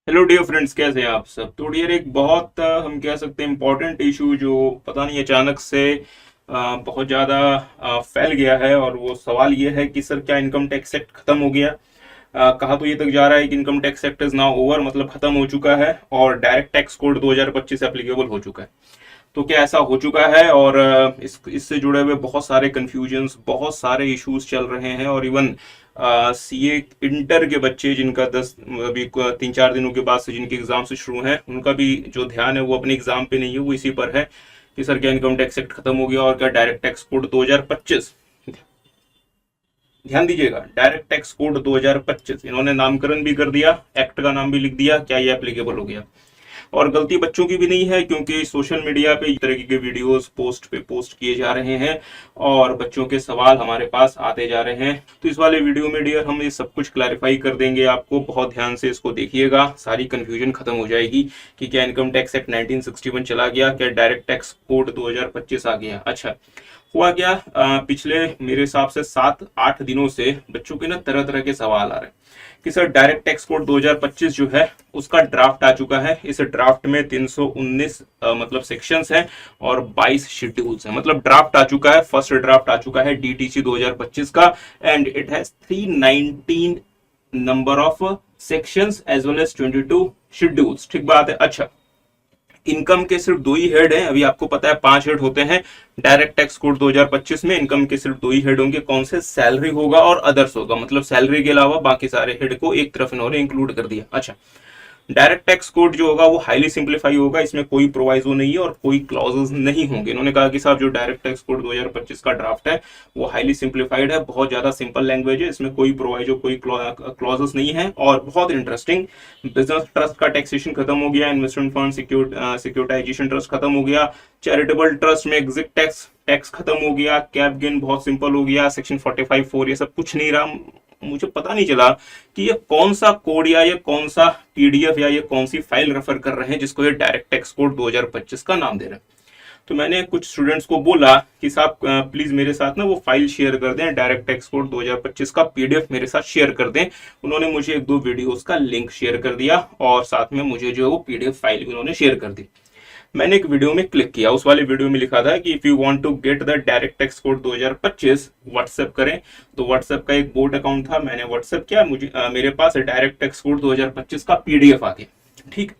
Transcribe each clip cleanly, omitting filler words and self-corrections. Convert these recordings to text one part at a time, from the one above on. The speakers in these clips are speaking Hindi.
हेलो डियर फ्रेंड्स, कैसे हैं आप सब। तो डियर एक बहुत हम कह सकते हैं इम्पोर्टेंट इशू जो पता नहीं अचानक से बहुत ज़्यादा फैल गया है, और वो सवाल ये है कि सर क्या इनकम टैक्स एक्ट खत्म हो गया। कहा तो ये तक जा रहा है कि income tax act is now over, मतलब खत्म हो चुका है और डायरेक्ट टैक्स कोड 2025 एप्लीकेबल हो चुका है। तो क्या ऐसा हो चुका है? और इससे जुड़े हुए बहुत सारे कंफ्यूजन्स, बहुत सारे इश्यूज चल रहे हैं। और इवन सीए इंटर के बच्चे जिनका 10 अभी 3-4 दिनों के बाद से जिनके एग्जाम से शुरू हैं, उनका भी जो ध्यान है वो अपने एग्जाम पे नहीं है, वो इसी पर है कि सर क्या इनकम टैक्स एक्ट खत्म हो गया और क्या डायरेक्ट टैक्स कोड 2025। ध्यान दीजिएगा, डायरेक्ट टैक्स कोड 2025 इन्होंने नामकरण भी कर दिया, एक्ट का नाम भी लिख दिया, क्या ये एप्लीकेबल हो गया। और गलती बच्चों की भी नहीं है, क्योंकि सोशल मीडिया पे इस तरह के वीडियोस पोस्ट पे पोस्ट किए जा रहे हैं और बच्चों के सवाल हमारे पास आते जा रहे हैं। तो इस वाले वीडियो में डियर हम ये सब कुछ क्लैरिफाई कर देंगे आपको। बहुत ध्यान से इसको देखिएगा, सारी कंफ्यूजन खत्म हो जाएगी कि क्या इनकम टैक्स एक्ट 1961 चला गया, क्या डायरेक्ट टैक्स कोड 2025 आ गया। अच्छा, हुआ क्या, पिछले मेरे हिसाब से 7-8 दिनों से बच्चों के ना तरह तरह के सवाल आ रहे हैं कि सर डायरेक्ट टैक्स कोड 2025 जो है उसका ड्राफ्ट आ चुका है। इस ड्राफ्ट में 319 मतलब सेक्शंस हैं और 22 शेड्यूल्स हैं। मतलब ड्राफ्ट आ चुका है, फर्स्ट ड्राफ्ट आ चुका है डीटीसी 2025 का, and it has 319 number of sections as well as 22 schedules. ठीक बात है। अच्छा, इनकम के सिर्फ दो ही हेड हैं। अभी आपको पता है 5 हेड होते हैं डायरेक्ट टैक्स कोड 2025 में। इनकम के सिर्फ दो ही हेड होंगे। कौन से? सैलरी होगा और अदर्स होगा। मतलब सैलरी के अलावा बाकी सारे हेड को एक तरफ इन्होंने इंक्लूड कर दिया। अच्छा, डायरेक्ट टैक्स कोड जो होगा वो हाईली सिंप्लीफाई होगा। इसमें कोई प्रोवाइजो नहीं है और कोई क्लॉजेस नहीं होंगे। इन्होंने कहा कि साहब जो डायरेक्ट टैक्स कोड 2025 का ड्राफ्ट है वो हाईली सिंप्लीफाइड है, बहुत ज्यादा सिंपल लैंग्वेज है, इसमें कोई प्रोवाइजो कोई क्लॉजेस नहीं है। और बहुत इंटरेस्टिंग, बिजनेस ट्रस्ट का टैक्सेशन खत्म हो गया, इन्वेस्टमेंट फंड सिक्योरिटाइजेशन ट्रस्ट खत्म हो गया, चैरिटेबल ट्रस्ट में एग्जिट टैक्स टैक्स खत्म हो गया, कैप गेन बहुत सिंपल हो गया, सेक्शन 45(4) ये सब कुछ नहीं रहा। मुझे पता नहीं चला कि ये कौन सा कोड या ये कौन सा पीडीएफ या ये कौन सी फाइल रेफर कर रहे हैं जिसको ये डायरेक्ट टैक्स कोड 2025 का नाम दे रहे हैं। तो मैंने कुछ स्टूडेंट्स को बोला कि साहब प्लीज मेरे साथ ना वो फाइल शेयर कर दें, डायरेक्ट टैक्स कोड 2025 का पीडीएफ मेरे साथ शेयर कर दें। उन्होंने मुझे 1-2 वीडियोस का लिंक शेयर कर दिया और साथ में मुझे जो है वो पीडीएफ फाइल भी उन्होंने शेयर कर दी। मैंने एक वीडियो में क्लिक किया, उस वाले वीडियो में लिखा था कि if you want to get the direct tax code 2025 WhatsApp करें। तो व्हाट्सएप का एक बोट अकाउंट था, मैंने व्हाट्सएप किया, मुझे मेरे पास डायरेक्ट टैक्स कोड 2025 का पीडीएफ आ गया। ठीक,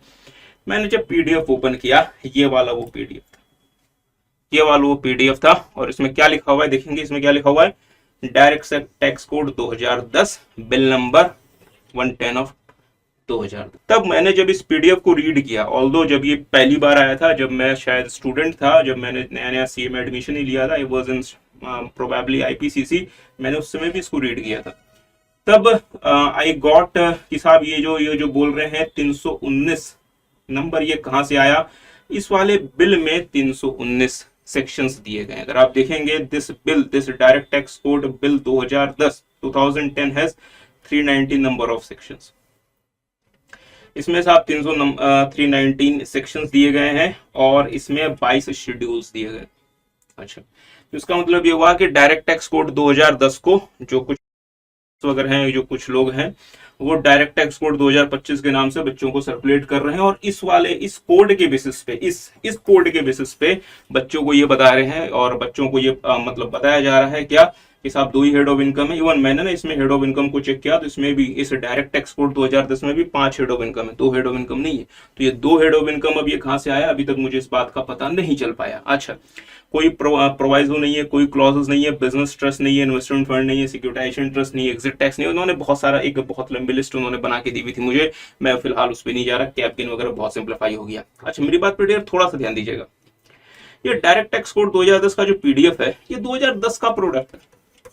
मैंने जब पीडीएफ ओपन किया, ये वाला वो पीडीएफ था, ये वाला वो पीडीएफ था। और इसमें क्या लिखा हुआ है देखेंगे, इसमें क्या लिखा हुआ है, direct tax code 2010 bill number 110 of 2000। तब मैंने जब इस पीडीएफ को रीड किया, ऑल्दो जब ये पहली बार आया था, जब मैं शायद स्टूडेंट था, जब मैंने नया नया सीए में एडमिशन ही लिया था, it was in probably IPCC, मैंने उस समय भी इसको रीड किया था। तब आई गॉट कि साहब ये जो बोल रहे हैं 319 नंबर, ये कहां से आया। इस वाले बिल में 319 सेक्शंस दिए गए। अगर आप देखेंगे this direct tax code bill 2010 has 390 number of sections. इसमें से आप 319 सेक्शंस दिए गए हैं और इसमें 22 शेड्यूल्स दिए गए। अच्छा, तो इसका मतलब ये हुआ कि डायरेक्ट टैक्स कोड 2010 को जो कुछ वगैरह हैं, जो कुछ लोग हैं, वो डायरेक्ट टैक्स कोड 2025 के नाम से बच्चों को सर्कुलेट कर रहे हैं। और इस कोड के बेसिस पे, इस कोड के बेसिस पे बच्चों को ये बता रहे हैं और बच्चों को ये मतलब बताया जा रहा है क्या कि साहब 2 ही हेड ऑफ इनकम है। इवन मैंने ना इसमें हेड ऑफ इनकम को चेक किया तो इसमें भी, इस डायरेक्ट टैक्स कोड 2010 में भी 5 हेड ऑफ इनकम है, 2 हेड ऑफ इनकम नहीं है। तो ये 2 हेड ऑफ इनकम अब ये कहां से आया, अभी तक मुझे इस बात का पता नहीं चल पाया। अच्छा, कोई प्रोवाइजो नहीं है, कोई क्लॉजेस नहीं है, बिजनेस ट्रस्ट नहीं है, इन्वेस्टमेंट फंड नहीं है, सिक्योरिटाइजेशन ट्रस्ट नहीं है, एग्जिट टैक्स नहीं है। उन्होंने बहुत सारा, एक बहुत लंबी लिस्ट उन्होंने बना के दी हुई थी मुझे, मैं फिलहाल उस पर नहीं जा रहा, कैप गेन वगैरह बहुत सिंप्लीफाई हो गया। अच्छा, मेरी बात पर थोड़ा सा ध्यान दीजिएगा, ये डायरेक्ट टैक्स कोड 2010 का जो पीडीएफ है ये 2010 का प्रोडक्ट है।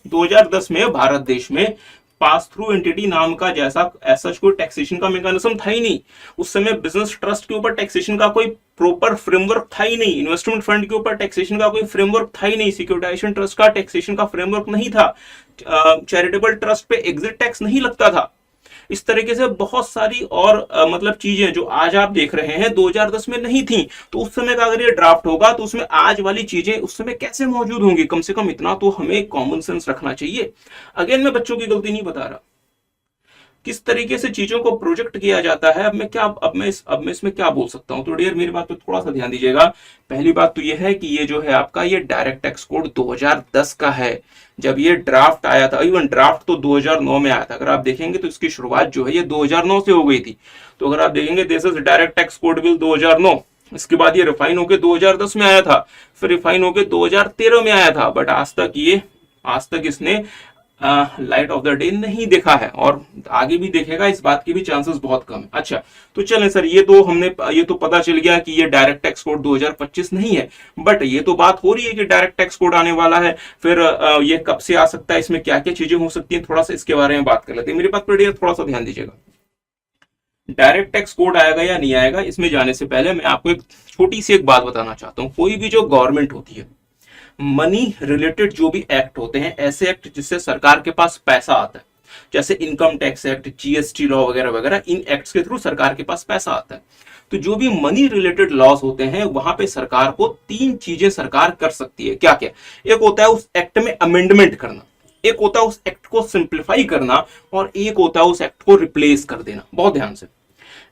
2010 में भारत देश में पास थ्रू एंटिटी नाम का जैसा ऐसा कोई टैक्सेशन का मैकेनिज्म था ही नहीं। उस समय बिजनेस ट्रस्ट के ऊपर टैक्सेशन का कोई प्रॉपर फ्रेमवर्क था ही नहीं, इन्वेस्टमेंट फंड के ऊपर टैक्सेशन का कोई फ्रेमवर्क था ही नहीं, सिक्योरिटाइजेशन ट्रस्ट का टैक्सेशन का फ्रेमवर्क नहीं था, चैरिटेबल ट्रस्ट पे एग्जिट टैक्स नहीं लगता था। इस तरीके से बहुत सारी और मतलब चीजें जो आज आप देख रहे हैं 2010 में नहीं थी। तो उस समय का अगर ये ड्राफ्ट होगा तो उसमें आज वाली चीजें उस समय कैसे मौजूद होंगी, कम से कम इतना तो हमें कॉमन सेंस रखना चाहिए। अगेन मैं बच्चों की गलती नहीं बता रहा किस तरीके से चीजों को प्रोजेक्ट किया जाता है। अब मैं इसमें क्या बोल सकता हूं। तो डियर मेरी बात पे थोड़ा सा ध्यान दीजिएगा। पहली बात तो यह है कि ये जो है आपका ये डायरेक्ट टैक्स कोड 2010 का है। जब ये ड्राफ्ट आया था, इवन ड्राफ्ट तो 2009 में आया था, अगर आप देखेंगे तो इसकी शुरुआत जो है ये 2009 से हो गई थी। तो अगर आप देखेंगे this is direct tax code bill 2009, इसके बाद ये रिफाइन होकर 2010 में आया था, फिर रिफाइन होकर 2013 में आया था, बट आज तक इसने लाइट ऑफ द डे नहीं देखा है, और आगे भी देखेगा इस बात की भी चांसेस बहुत कम है। अच्छा, तो चलें सर, ये तो पता चल गया कि ये डायरेक्ट टैक्स कोड 2025 नहीं है, बट ये तो बात हो रही है कि डायरेक्ट टैक्स कोड आने वाला है। फिर ये कब से आ सकता है, इसमें क्या क्या चीजें हो सकती हैं, थोड़ा सा इसके बारे में बात कर लेते हैं। मेरी बात पर थोड़ा सा ध्यान दीजिएगा। डायरेक्ट टैक्स कोड आएगा या नहीं आएगा, इसमें जाने से पहले मैं आपको एक छोटी सी एक बात बताना चाहता हूं। कोई भी जो गवर्नमेंट होती है, मनी रिलेटेड जो भी एक्ट होते हैं, ऐसे एक्ट जिससे सरकार के पास पैसा आता है, जैसे income tax act, GST law वगैरह वगैरह, इन एक्ट्स के थ्रू सरकार के पास पैसा आता है। तो जो भी मनी रिलेटेड लॉस होते हैं, वहां पे सरकार को 3 चीजें सरकार कर सकती है। क्या क्या? एक होता है उस एक्ट में अमेंडमेंट करना, एक होता है उस एक्ट को सिंप्लीफाई करना, और एक होता है उस एक्ट को रिप्लेस कर देना। बहुत ध्यान से,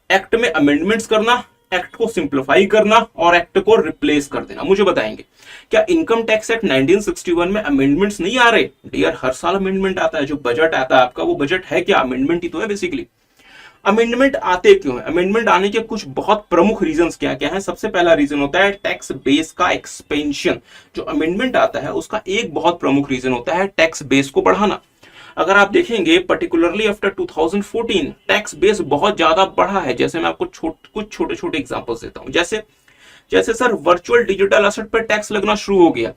एक्ट में अमेंडमेंट्स करना, एक्ट को सिंप्लीफाई करना और एक्ट को रिप्लेस कर देना। मुझे बताएंगे क्या इनकम टैक्स एक्ट 1961 में अमेंडमेंट्स नहीं आ रहे? डियर, हर साल अमेंडमेंट आता है। जो बजट आता है आपका, वो बजट है क्या? अमेंडमेंट ही तो है बेसिकली। अमेंडमेंट आते क्यों है? अमेंडमेंट आने के कुछ बहुत प्रमुख रीजंस क्या क्या है। सबसे पहला रीजन होता है टैक्स बेस का एक्सपेंशन। जो अमेंडमेंट आता है उसका एक बहुत प्रमुख रीजन होता है टैक्स बेस को बढ़ाना। अगर आप देखेंगे पर्टिकुलरली आफ्टर 2014 टैक्स बेस बहुत ज्यादा बढ़ा है। जैसे मैं आपको कुछ छोटे छोटे एग्जांपल्स देता हूं। जैसे सर वर्चुअल डिजिटल एसेट पर टैक्स लगना शुरू हो गया,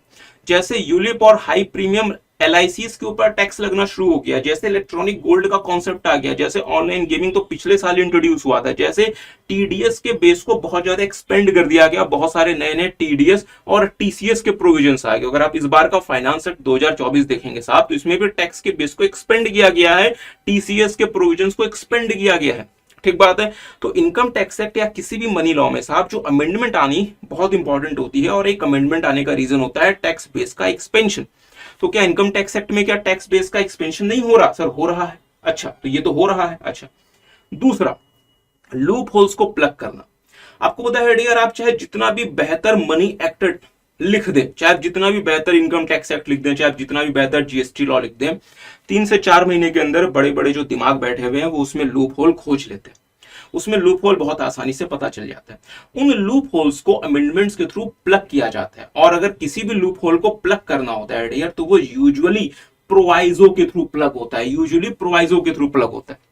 जैसे यूलिप और हाई प्रीमियम एलआईसीज के ऊपर टैक्स लगना शुरू हो गया, जैसे इलेक्ट्रॉनिक गोल्ड का कॉन्सेप्ट आ गया, जैसे ऑनलाइन गेमिंग तो पिछले साल इंट्रोड्यूस हुआ था, जैसे टीडीएस के बेस को बहुत ज्यादा एक्सपेंड कर दिया गया, बहुत सारे नए नए टीडीएस और टीसीएस के प्रोविजंस आ गए। अगर आप इस बार का फाइनेंस एक्ट 2024 देखेंगे साहब, तो इसमें भी टैक्स के बेस को एक्सपेंड किया गया है, टीसीएस के प्रोविजंस को एक्सपेंड किया गया है। ठीक बात है। तो इनकम टैक्स एक्ट या किसी भी मनी लॉ में साहब जो अमेंडमेंट आनी बहुत इंपॉर्टेंट होती है, और एक अमेंडमेंट आने का रीजन होता है टैक्स बेस का एक्सपेंशन। तो क्या इनकम टैक्स एक्ट में क्या टैक्स बेस का एक्सपेंशन नहीं हो रहा? सर हो रहा है। अच्छा, तो ये तो हो रहा है। अच्छा, दूसरा, लूप होल्स को प्लग करना। आपको पता है डियर, आप चाहे जितना भी बेहतर मनी एक्ट लिख दें, चाहे आप जितना भी बेहतर इनकम टैक्स एक्ट लिख दें, चाहे आप जितना भी बेहतर जीएसटी लॉ लिख दें, 3 से 4 महीने के अंदर बड़े बड़े जो दिमाग बैठे हुए हैं वो उसमें लूप होल खोज लेते हैं। उसमें लूप होल बहुत आसानी से पता चल जाता है। उन लूप होल्स को अमेंडमेंट्स के थ्रू प्लग किया जाता है, और अगर किसी भी लूप होल को प्लग करना होता है डियर, तो वो यूजुअली प्रोवाइजो के थ्रू प्लग होता है। यूजुअली प्रोवाइजो के थ्रू प्लग होता है।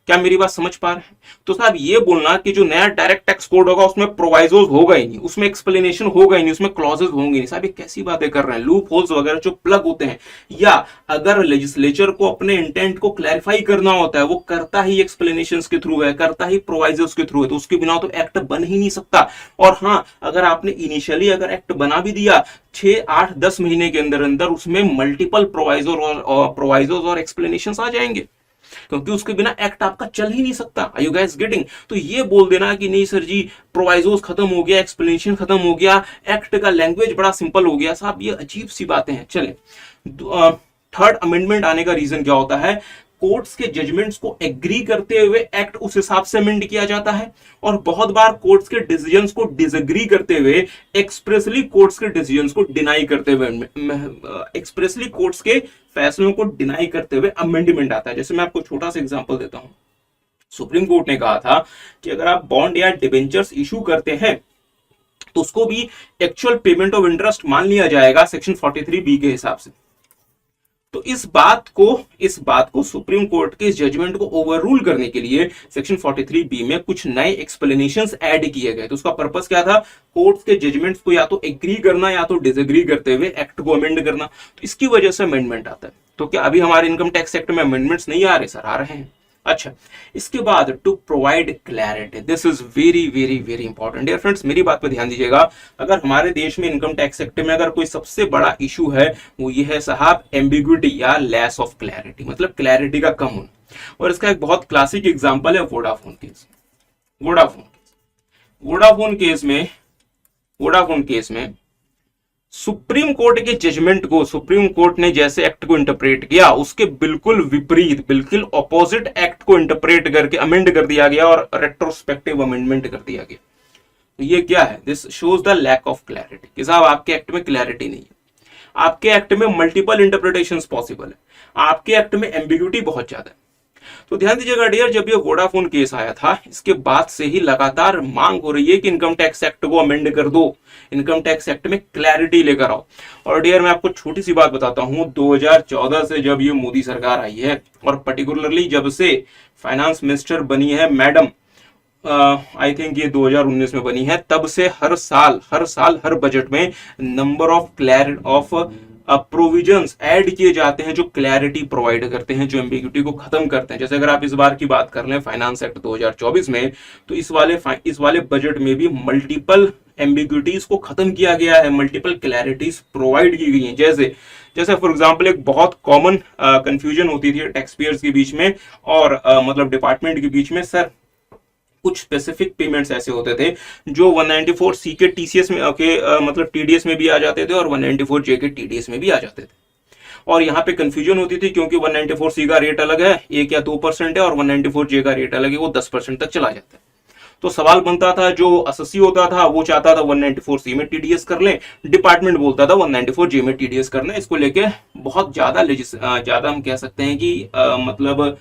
क्या मेरी बात समझ पा रहे हैं? तो साहब ये बोलना कि जो नया डायरेक्ट टैक्स कोड होगा उसमें प्रोवाइजोस होगा ही नहीं, उसमें एक्सप्लेनेशन होगा ही नहीं, उसमें क्लॉजेस होंगे नहीं। साहब ये कैसी बातें कर रहे हैं? लूप होल्स वगैरह जो प्लग होते हैं, या अगर लेजिस्लेचर को अपने इंटेंट को क्लैरिफाई करना होता है, वो करता ही एक्सप्लेनेशंस के थ्रू है, करता ही प्रोवाइजोस के थ्रू है, तो उसके बिना तो एक्ट बन ही नहीं सकता। और हाँ, अगर आपने इनिशियली अगर एक्ट बना भी दिया 6, 8, 10 महीने के अंदर अंदर, उसमें मल्टीपल प्रोवाइजोस और एक्सप्लेनेशंस आ जाएंगे, क्योंकि उसके बिना एक्ट आपका चल ही नहीं सकता। Are you guys getting? तो ये बोल देना कि नहीं सर जी प्रोवाइजोस खत्म हो गया, एक्सप्लेनेशन खत्म हो गया, एक्ट का लैंग्वेज बड़ा सिंपल हो गया, साहब ये अजीब सी बातें हैं। चलें, थर्ड अमेंडमेंट आने का रीजन क्या होता है? कोर्ट्स के जजमेंट्स को एग्री करते हुए एक्ट उस हिसाब से अमेंड किया जाता है, और बहुत बार कोर्ट्स के डिसीजंस को डिसएग्री करते हुए एक्सप्रेसली कोर्ट्स के डिसीजंस को डिनाई करते हुए, एक्सप्रेसली कोर्ट्स के फैसलों को डिनाई करते हुए अमेंडमेंट आता है। जैसे मैं आपको छोटा सा एग्जांपल देता हूं। सुप्रीम कोर्ट ने कहा था कि अगर आप बॉन्ड या डिबेंचर्स इशू करते हैं तो उसको भी एक्चुअल पेमेंट ऑफ इंटरेस्ट मान लिया जाएगा सेक्शन 43B के हिसाब से। तो इस बात को सुप्रीम कोर्ट के इस जजमेंट को ओवररूल करने के लिए सेक्शन 43B में कुछ नए एक्सप्लेनेशंस ऐड किए गए। तो उसका पर्पस क्या था? कोर्ट्स के जजमेंट्स को या तो एग्री करना या तो डिसएग्री करते हुए एक्ट को अमेंड करना। तो इसकी वजह से अमेंडमेंट आता है। तो क्या अभी हमारे इनकम टैक्स एक्ट में अमेंडमेंट्स नहीं आ रहे? सर आ रहे हैं। अच्छा, इसके बाद to provide clarity, this is very very very important. Dear friends, मेरी बात पे ध्यान दीजिएगा। अगर हमारे देश में इनकम टैक्स एक्ट में अगर कोई सबसे बड़ा इशू है, वो ये है साहब एम्बिग्विटी या लैस ऑफ क्लैरिटी, मतलब क्लैरिटी का कम होना। और इसका एक बहुत क्लासिक एग्जांपल है वोडाफोन केस। वोडाफोन केस में सुप्रीम कोर्ट के जजमेंट को, सुप्रीम कोर्ट ने जैसे एक्ट को इंटरप्रेट किया उसके बिल्कुल विपरीत, बिल्कुल ऑपोजिट एक्ट को इंटरप्रेट करके अमेंड कर दिया गया और रेट्रोस्पेक्टिव अमेंडमेंट कर दिया गया। तो ये क्या है? This shows the lack of clarity कि साहब आपके एक्ट में क्लैरिटी नहीं है, आपके एक्ट में मल्टीपल इंटरप्रिटेशंस पॉसिबल है, आपके एक्ट में एम्बिग्यूटी बहुत ज्यादा है। तो ध्यान दीजिएगा डियर, जब ये वोडाफोन केस आया था इसके बाद से ही लगातार मांग हो रही है कि इनकम टैक्स एक्ट को अमेंड कर दो, इनकम टैक्स एक्ट में क्लैरिटी लेकर आओ। और डियर मैं आपको छोटी सी बात बताता हूं, 2014 से जब ये मोदी सरकार आई है और पर्टिकुलरली जब से फाइनेंस मिनिस्टर बनी है मैडम, आई थिंक ये 2019 में बनी है, तब से हर साल हर बजट में नंबर ऑफ प्रोविजंस ऐड किए जाते हैं जो क्लैरिटी प्रोवाइड करते हैं, जो एम्बिग्यूटी को खत्म करते हैं। जैसे अगर आप इस बार की बात कर लें फाइनेंस एक्ट 2024 में, तो इस वाले बजट में भी मल्टीपल एम्बिग्यूटीज को खत्म किया गया है, मल्टीपल क्लैरिटीज प्रोवाइड की गई हैं। जैसे फॉर एग्जांपल एक बहुत कॉमन कंफ्यूजन होती थी टैक्स पेयर्स के बीच में और मतलब डिपार्टमेंट के बीच में, सर कुछ स्पेसिफिक पेमेंट्स ऐसे होते थे जो 194C के टीसीएस में मतलब टीडीएस में भी आ जाते थे और 194J के टीडीएस में भी आ जाते थे। और यहाँ पे कंफ्यूजन होती थी क्योंकि 194C का रेट अलग है, 1 या 2% है, और 194J का रेट अलग है, वो 10% तक चला जाता है। तो सवाल बनता था, जो एसएससी होता था वो चाहता था 194C में टीडीएस कर लें, डिपार्टमेंट बोलता था 194J में टीडीएस करना है। इसको लेके बहुत ज्यादा हम कह सकते हैं कि मतलब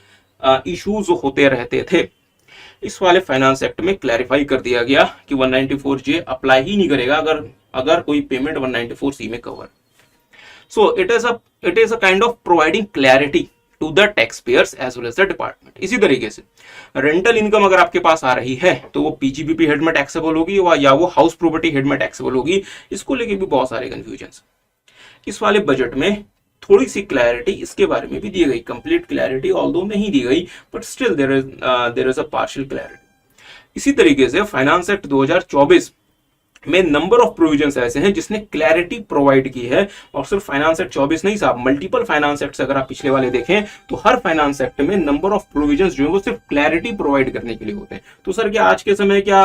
इश्यूज होते रहते थे। इस वाले फाइनेंस एक्ट में क्लैरिफाई कर दिया गया कि 194J अप्लाई ही नहीं करेगा अगर कोई पेमेंट 194C में cover. So it is a kind of providing clarity to the tax payers as well as the department. इसी तरीके से रेंटल इनकम अगर आपके पास आ रही है तो वो पीजीबीपी हेड में टैक्सेबल होगी या वो हाउस प्रॉपर्टी हेड में टैक्सेबल होगी। इसको लेके भी बहुत सारे कंफ्यूजन। इस वाले बजट में थोड़ी सी क्लैरिटी इसके बारे में भी दी गई, कंप्लीट क्लैरिटी ऑल्दो नहीं दी गई, but still there is a partial clarity. इसी तरीके से फाइनेंस एक्ट 2024 में नंबर ऑफ प्रोविजंस ऐसे हैं जिसने क्लैरिटी प्रोवाइड की है। और सिर्फ फाइनेंस एक्ट 24 नहीं साहब, मल्टीपल फाइनेंस एक्ट अगर आप पिछले वाले देखें तो हर फाइनेंस एक्ट में नंबर ऑफ प्रोविजंस जो है वो सिर्फ क्लैरिटी प्रोवाइड करने के लिए होते हैं। तो सर क्या आज के समय क्या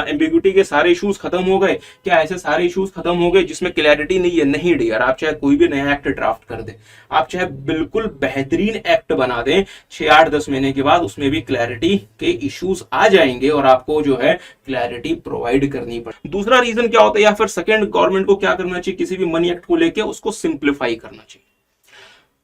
एम्बिग्यूटी के सारे इश्यूज खत्म हो गए? क्या ऐसे सारे इश्यूज खत्म हो गए जिसमें क्लैरिटी नहीं है? नहीं डियर, आप चाहे कोई भी नया एक्ट ड्राफ्ट कर दें, आप चाहे बिल्कुल बेहतरीन एक्ट बना दें, 6, 8, 10 महीने के बाद उसमें भी क्लैरिटी के इश्यूज आ जाएंगे और आपको जो है क्लैरिटी प्रोवाइड करनी पड़े। दूसरा रीजन क्या होता है, या फिर सेकंड, गवर्नमेंट को क्या करना चाहिए, किसी भी मनी एक्ट को लेके उसको सिंप्लीफाई करना चाहिए।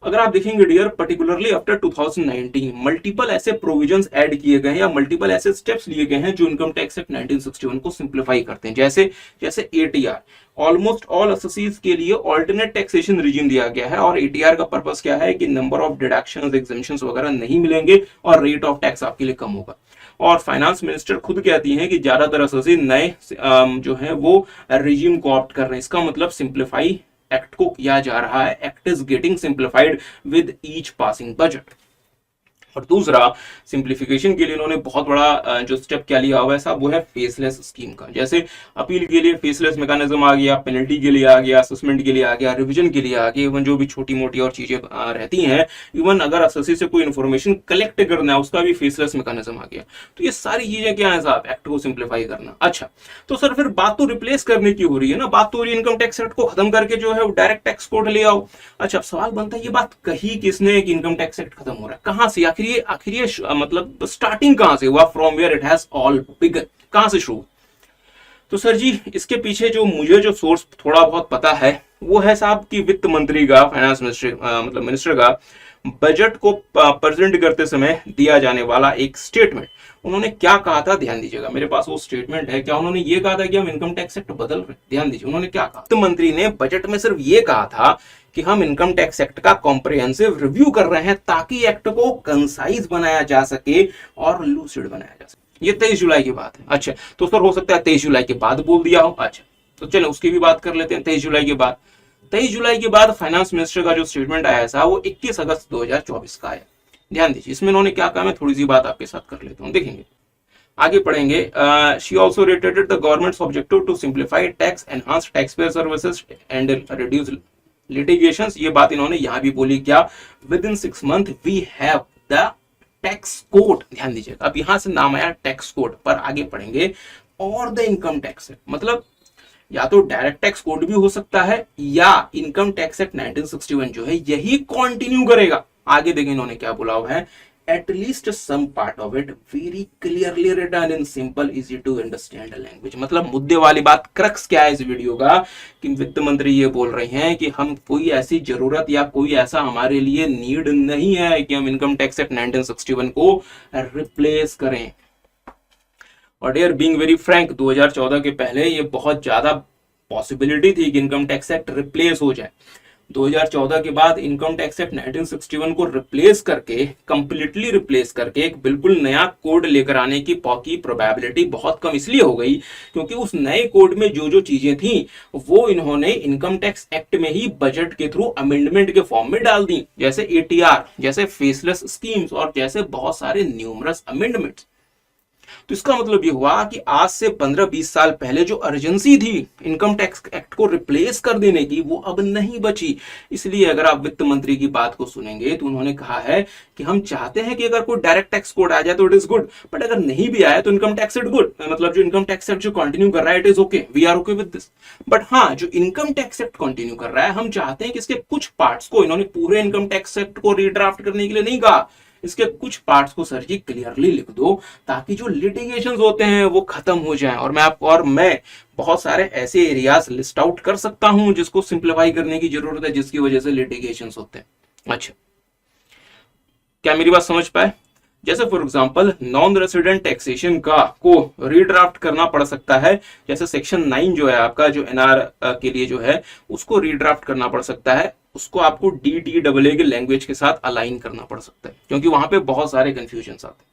अगर आप देखेंगे डियर, पर्टिकुलरली आफ्टर 2019 मल्टीपल ऐसे प्रोविजंस ऐड किए गए हैं या मल्टीपल ऐसे स्टेप्स लिए गए हैं जो इनकम टैक्स एक्ट 1961 को सिंप्लीफाई करते हैं। जैसे एटीआर, ऑलमोस्ट ऑल एसएससीज के लिए ऑल्टरनेट टैक्सेशन रिजीम दिया गया है। और एटीआर का पर्पस क्या है कि नंबर ऑफ डिडक्शंस, एग्जेम्पशंस वगैरह नहीं मिलेंगे और रेट ऑफ टैक्स आपके लिए कम होगा। और फाइनेंस मिनिस्टर खुद कहती हैं कि ज्यादातर एसएससी नए जो है वो रिजीम को ऑप्ट कर रहे हैं। इसका मतलब सिंप्लीफाई एक्ट को किया जा रहा है, act is getting simplified with each passing budget. और दूसरा, सिंप्लीफिकेशन के लिए इन्होंने बहुत बड़ा जो स्टेप क्या लिया हुआ है साहब, वो है फेसलेस स्कीम का। जैसे अपील के लिए फेसलेस मैकेनिज्म आ गया, पेनल्टी के लिए आ गया, असेसमेंट के लिए आ गया, रिवीजन के लिए आ गया, इवन जो भी छोटी मोटी और चीजें रहती हैं, इवन अगर एसएससी से कोई इन्फॉर्मेशन कलेक्ट करना है उसका भी फेसलेस मैकेनिज्म आ गया। तो ये सारी चीजें क्या है साहब, एक्ट को सिंप्लीफाई करना। अच्छा, तो सर फिर बात तो रिप्लेस करने की हो रही है ना, बात तो हो रही है इनकम टैक्स एक्ट को खत्म करके जो है वो डायरेक्ट टैक्स कोड ले आओ। अच्छा, सवाल बनता है ये बात कही किसने कि इनकम टैक्स एक्ट खत्म हो रहा है? कहां से आखिर ये मतलब स्टार्टिंग कहां से हुआ? From where it has all begun, कहां से शुरू? तो सर जी, इसके पीछे जो मुझे जो सोर्स थोड़ा बहुत पता है वो है साहब कि वित्त मंत्री का, फाइनेंस मतलब मिनिस्टर का बजट को प्रेजेंट करते समय दिया जाने वाला एक स्टेटमेंट। उन्होंने क्या कहा था, ध्यान दीजिएगा, मेरे पास वो स्टेटमेंट है। क्या उन्होंने ये कहा था कि हम इनकम टैक्स एक्ट बदल रहे? ध्यान दीजिए उन्होंने क्या कहा। वित्त मंत्री ने बजट में सिर्फ ये कहा था कि हम इनकम टैक्स एक्ट का कॉम्प्रिहेंसिव रिव्यू कर रहे हैं ताकि एक्ट को कंसाइज बनाया जा सके और लूसिड बनाया जा सके। ये 23 जुलाई की बात है। अच्छा, तो सर हो सकता है 23 जुलाई के बाद बोल दिया हो। अच्छा, तो चलो उसकी भी बात कर लेते हैं। 23 जुलाई के बाद, 23 जुलाई के बाद फाइनेंस मिनिस्टर का जो स्टेटमेंट आया था वो 21 अगस्त 2024 का आया। ध्यान दीजिए इसमें उन्होंने क्या कहा, मैं थोड़ी सी बात आपके साथ कर लेता हूँ, देखेंगे आगे पढ़ेंगे। She also reiterated the government's objective to simplify tax, enhance taxpayer services and reduce litigations. ये बात इन्होंने यहां भी बोली, क्या within 6 month we have the tax code. ध्यान दीजिएगा, अब यहां से नाम आया टैक्स कोड, पर आगे पढ़ेंगे और द इनकम टैक्स, मतलब या तो डायरेक्ट टैक्स कोड भी हो सकता है या इनकम टैक्स एक्ट 1961 जो है यही कंटिन्यू करेगा। आगे देखें इन्होंने क्या बोला हुआ है, at least some part of it very clearly written in simple easy to understand language। मतलब मुद्दे वाली बात, क्रक्स क्या है इस वीडियो का कि वित्त मंत्री ये बोल रहे हैं कि हम कोई ऐसी जरूरत या कोई ऐसा हमारे लिए नीड नहीं है कि हम इनकम टैक्स एक्ट 1961 को रिप्लेस करें। और डियर बीइंग वेरी फ्रैंक, 2014 के पहले ये बहुत ज्यादा पॉसिबिलिटी थी कि इनकम टैक्स एक्ट रिप्लेस हो जाए। 2014 के बाद इनकम टैक्स एक्ट 1961 को रिप्लेस करके, कंप्लीटली रिप्लेस करके एक बिल्कुल नया कोड लेकर आने की प्रोबेबिलिटी बहुत कम इसलिए हो गई क्योंकि उस नए कोड में जो जो चीजें थी वो इन्होंने इनकम टैक्स एक्ट में ही बजट के थ्रू अमेंडमेंट के फॉर्म में डाल दी, जैसे एटीआर, जैसे फेसलेस स्कीम्स और जैसे बहुत सारे न्यूमरस अमेंडमेंट्स। तो इसका मतलब ये हुआ कि आज से 15-20 साल पहले जो अर्जेंसी थी इनकम टैक्स एक्ट को रिप्लेस कर देने की वो अब नहीं बची। इसलिए अगर आप वित्त मंत्री की बात को सुनेंगे तो उन्होंने कहा है कि हम चाहते हैं कि अगर कोई डायरेक्ट टैक्स कोड आ जाए तो इट इज गुड, बट अगर नहीं भी आया तो इनकम टैक्स इट गुड, मतलब जो इनकम टैक्स एक्ट जो कंटिन्यू कर रहा है it is okay, we are okay with this. But हाँ, जो इनकम टैक्स एक्ट कंटिन्यू कर रहा है हम चाहते हैं कि इसके कुछ पार्ट्स को, इन्होंने पूरे इनकम टैक्स एक्ट को रीड्राफ्ट करने के लिए नहीं कहा, इसके कुछ पार्ट्स को सर जी क्लियरली लिख दो ताकि जो लिटिगेशंस होते हैं वो खत्म हो जाएं। और मैं बहुत सारे ऐसे एरियाज लिस्ट आउट कर सकता हूं जिसको सिंप्लीफाई करने की जरूरत है, जिसकी वजह से लिटिगेशंस होते हैं। अच्छा, क्या मेरी बात समझ पाए? जैसे for example non resident taxation का को रीड्राफ्ट करना पड़ सकता है, जैसे सेक्शन 9 जो है आपका, जो एनआर के लिए जो है उसको रीड्राफ्ट करना पड़ सकता है, उसको आपको DTAA के लैंग्वेज के साथ अलाइन करना पड़ सकता है क्योंकि वहां पे बहुत सारे कंफ्यूजन आते हैं।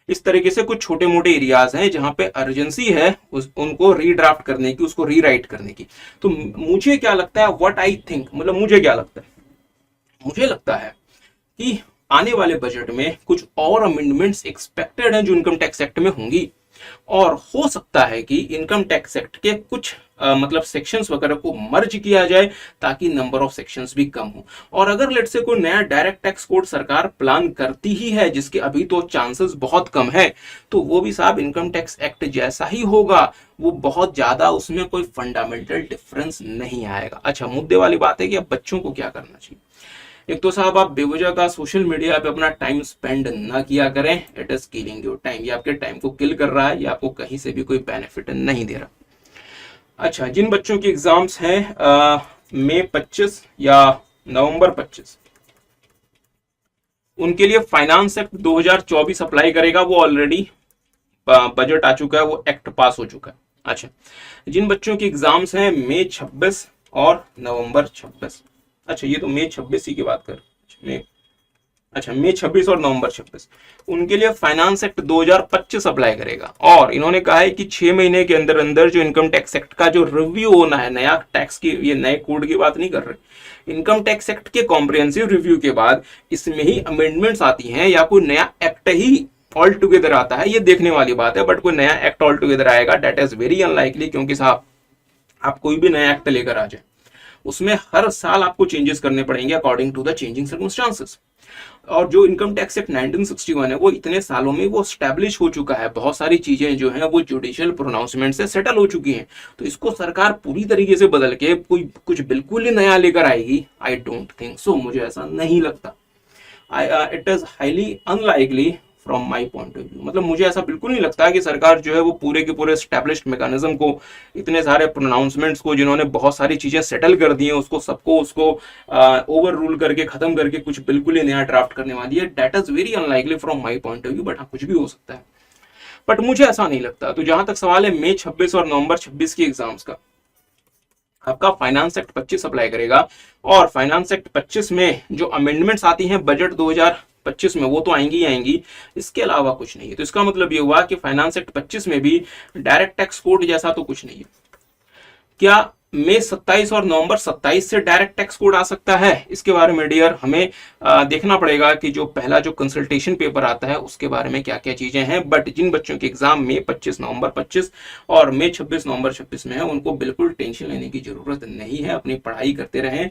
इस तरीके से कुछ छोटे मोटे एरियाज हैं जहां पे अर्जेंसी है उनको रीड्राफ्ट करने की, उसको रीराइट करने की। तो मुझे क्या लगता है, व्हाट आई थिंक, मतलब मुझे क्या लगता है, मुझे लगता है कि आने वाले बजट में कुछ और अमेंडमेंट्स एक्सपेक्टेड हैं जो इनकम टैक्स एक्ट में होंगी, और हो सकता है कि इनकम टैक्स एक्ट के कुछ मतलब सेक्शंस वगैरह को मर्ज किया जाए ताकि नंबर ऑफ सेक्शंस भी कम हो। और अगर लेट से कोई नया डायरेक्ट टैक्स कोड सरकार प्लान करती ही है, जिसके अभी तो चांसेस बहुत कम है, तो वो भी साहब इनकम टैक्स एक्ट जैसा ही होगा, वो बहुत ज्यादा उसमें कोई फंडामेंटल डिफरेंस नहीं आएगा। अच्छा, मुद्दे वाली बात है कि अब बच्चों को क्या करना चाहिए। एक तो साहब आप बेवजह का सोशल मीडिया पे अपना टाइम स्पेंड ना किया करें, it is killing your time, ये आपके टाइम को किल कर रहा है, ये आपको कहीं से भी कोई बेनिफिट नहीं दे रहा। अच्छा, जिन बच्चों की एग्जाम्स हैं मई 25 या नवंबर 25, उनके लिए फाइनेंस एक्ट 2024 अप्लाई करेगा, वो ऑलरेडी बजट आ चुका है, वो एक्ट पास हो चुका है। अच्छा, जिन बच्चों की एग्जाम्स हैं मई 26 और नवंबर 26, अच्छा ये तो मई 26 ही की बात कर, अच्छा मई 26 और नवंबर 26, उनके लिए फाइनेंस एक्ट 2025 अप्लाई करेगा। और इन्होंने कहा है कि 6 महीने के अंदर अंदर जो इनकम टैक्स एक्ट का जो रिव्यू होना है, नया टैक्स की, ये नए कोड की बात नहीं कर रहे, इनकम टैक्स एक्ट के कॉम्प्रिहेंसिव रिव्यू के बाद इसमें ही अमेंडमेंट्स आती हैं या कोई नया एक्ट ही ऑल टुगेदर आता है, ये देखने वाली बात है। बट कोई नया एक्ट ऑल टुगेदर आएगा डेट इज वेरी अनलाइकली, क्योंकि साहब आप कोई भी नया एक्ट लेकर आ जाए उसमें हर साल आपको चेंजेस करने पड़ेंगे according to the changing circumstances. और जो इनकम टैक्स एक्ट 1961 है वो इतने सालों में वो स्टैब्लिश हो चुका है, बहुत सारी चीजें जो हैं वो जुडिशियल प्रोनाउंसमेंट से सेटल हो चुकी हैं। तो इसको सरकार पूरी तरीके से बदल के कोई कुछ बिल्कुल ही नया लेकर आएगी, आई डोंट थिंक सो, मुझे ऐसा नहीं लगता। It is highly unlikely from my point of view, मतलब मुझे ऐसा बिल्कुल नहीं लगता कि सरकार जो है वो पूरे के पूरे स्टैब्लिश्ड मैकेनिज्म को, इतने सारे प्रोनाउंसमेंट्स को जिन्होंने बहुत सारी चीजें सेटल कर दी हैं, उसको ओवर रूल करके खत्म करके कुछ बिल्कुल ही नया ड्राफ्ट करने वाली है। That is very unlikely from my point of view, but हाँ कुछ भी हो सकता है, बट मुझे ऐसा नहीं लगता। तो जहां तक सवाल है मई 26 और नवंबर 26 की एग्जाम्स का, आपका फाइनेंस एक्ट 25 अप्लाई करेगा, और फाइनेंस एक्ट 25 में जो अमेंडमेंट्स आती हैं बजट 2025 में वो तो आएंगी ही आएंगी, इसके अलावा कुछ नहीं है। तो इसका मतलब ये हुआ कि फाइनेंस एक्ट 25 में भी डायरेक्ट टैक्स कोड जैसा तो कुछ नहीं है। क्या मई 27 और नवंबर 27 से डायरेक्ट टैक्स कोड आ सकता है? इसके बारे में डियर हमें देखना पड़ेगा कि जो पहला जो कंसल्टेशन पेपर आता है उसके बारे में क्या क्या चीजें हैं। बट जिन बच्चों के एग्जाम मई 25 नवंबर 25 और मई 26 नवंबर 26 में है, उनको बिल्कुल टेंशन लेने की जरूरत नहीं है, अपनी पढ़ाई करते रहें।